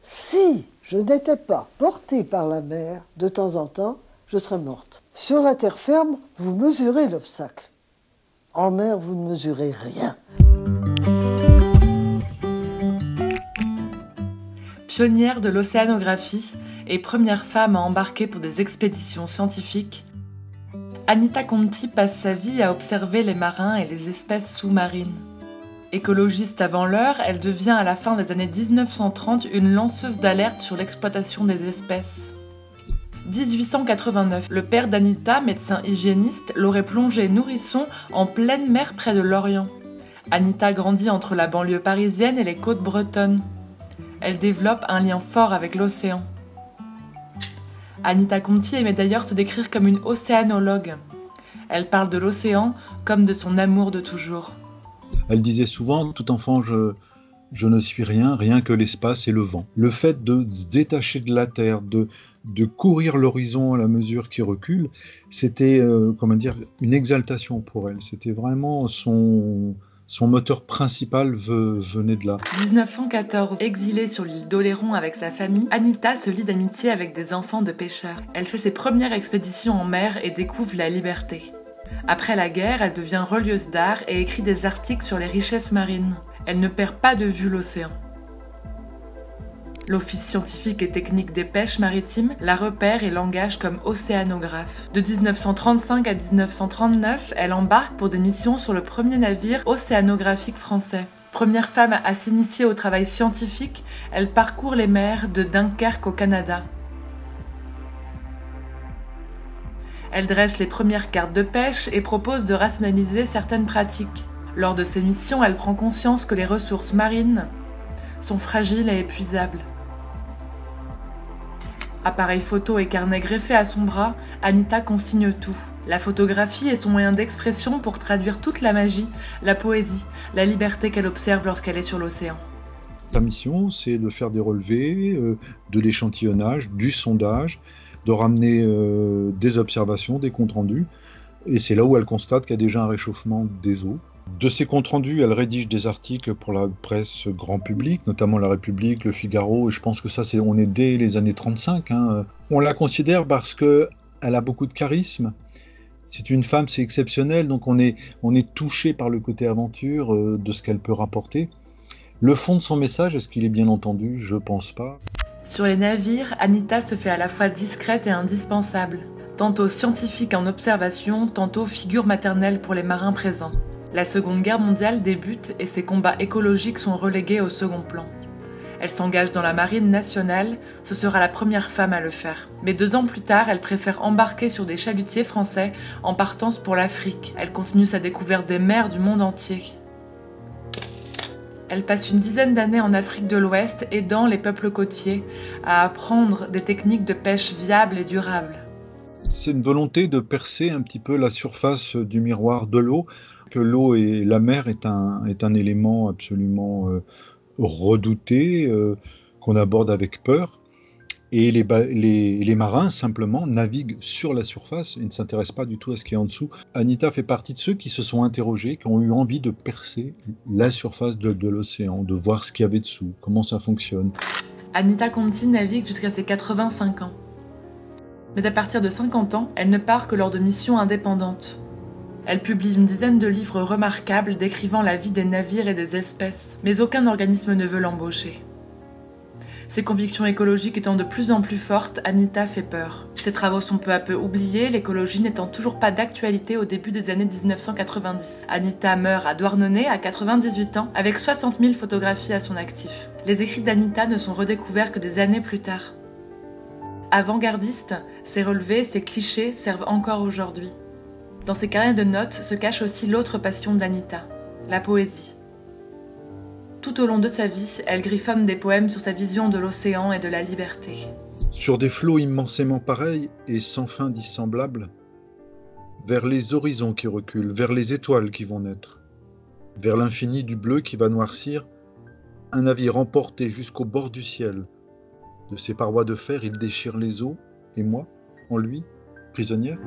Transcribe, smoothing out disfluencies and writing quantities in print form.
Si je n'étais pas portée par la mer, de temps en temps, je serais morte. Sur la terre ferme, vous mesurez l'obstacle. En mer, vous ne mesurez rien. Pionnière de l'océanographie et première femme à embarquer pour des expéditions scientifiques, Anita Conti passe sa vie à observer les marins et les espèces sous-marines. Écologiste avant l'heure, elle devient à la fin des années 1930 une lanceuse d'alerte sur l'exploitation des espèces. 1889, le père d'Anita, médecin hygiéniste, l'aurait plongée nourrisson en pleine mer près de Lorient. Anita grandit entre la banlieue parisienne et les côtes bretonnes. Elle développe un lien fort avec l'océan. Anita Conti aimait d'ailleurs se décrire comme une océanologue. Elle parle de l'océan comme de son amour de toujours. Elle disait souvent, tout enfant, je ne suis rien, rien que l'espace et le vent. Le fait de se détacher de la terre, de courir l'horizon à la mesure qu'il recule, c'était une exaltation pour elle. C'était vraiment son moteur principal venait de là. 1914, exilée sur l'île d'Oléron avec sa famille, Anita se lie d'amitié avec des enfants de pêcheurs. Elle fait ses premières expéditions en mer et découvre la liberté. Après la guerre, elle devient relieuse d'art et écrit des articles sur les richesses marines. Elle ne perd pas de vue l'océan. L'Office scientifique et technique des pêches maritimes la repère et l'engage comme océanographe. De 1935 à 1939, elle embarque pour des missions sur le premier navire océanographique français. Première femme à s'initier au travail scientifique, elle parcourt les mers de Dunkerque au Canada. Elle dresse les premières cartes de pêche et propose de rationaliser certaines pratiques. Lors de ses missions, elle prend conscience que les ressources marines sont fragiles et épuisables. Appareil photo et carnet greffé à son bras, Anita consigne tout. La photographie est son moyen d'expression pour traduire toute la magie, la poésie, la liberté qu'elle observe lorsqu'elle est sur l'océan. Sa mission, c'est de faire des relevés, de l'échantillonnage, du sondage, de ramener des observations, des comptes rendus. Et c'est là où elle constate qu'il y a déjà un réchauffement des eaux. De ces comptes rendus, elle rédige des articles pour la presse grand public, notamment La République, Le Figaro, et je pense que on est dès les années 35. On la considère parce qu'elle a beaucoup de charisme. C'est une femme, c'est exceptionnel, donc on est touché par le côté aventure de ce qu'elle peut rapporter. Le fond de son message, est-ce qu'il est bien entendu? Je pense pas. Sur les navires, Anita se fait à la fois discrète et indispensable. Tantôt scientifique en observation, tantôt figure maternelle pour les marins présents. La Seconde Guerre mondiale débute et ses combats écologiques sont relégués au second plan. Elle s'engage dans la marine nationale, ce sera la première femme à le faire. Mais 2 ans plus tard, elle préfère embarquer sur des chalutiers français en partance pour l'Afrique. Elle continue sa découverte des mers du monde entier. Elle passe une dizaine d'années en Afrique de l'Ouest, aidant les peuples côtiers à apprendre des techniques de pêche viables et durables. C'est une volonté de percer un petit peu la surface du miroir de l'eau. Que l'eau et la mer est un élément absolument redouté, qu'on aborde avec peur. Et les marins, simplement, naviguent sur la surface et ne s'intéressent pas du tout à ce qui est en dessous. Anita fait partie de ceux qui se sont interrogés, qui ont eu envie de percer la surface de l'océan, de voir ce qu'il y avait dessous, comment ça fonctionne. Anita Conti navigue jusqu'à ses 85 ans. Mais à partir de 50 ans, elle ne part que lors de missions indépendantes. Elle publie une dizaine de livres remarquables décrivant la vie des navires et des espèces, mais aucun organisme ne veut l'embaucher. Ses convictions écologiques étant de plus en plus fortes, Anita fait peur. Ses travaux sont peu à peu oubliés, l'écologie n'étant toujours pas d'actualité au début des années 1990. Anita meurt à Douarnenez à 98 ans, avec 60 000 photographies à son actif. Les écrits d'Anita ne sont redécouverts que des années plus tard. Avant-gardiste, ses relevés, ses clichés servent encore aujourd'hui. Dans ses carnets de notes se cache aussi l'autre passion d'Anita, la poésie. Tout au long de sa vie, elle griffonne des poèmes sur sa vision de l'océan et de la liberté. Sur des flots immensément pareils et sans fin dissemblables, vers les horizons qui reculent, vers les étoiles qui vont naître, vers l'infini du bleu qui va noircir, un navire emporté jusqu'au bord du ciel. De ses parois de fer, il déchire les eaux, et moi, en lui, prisonnière.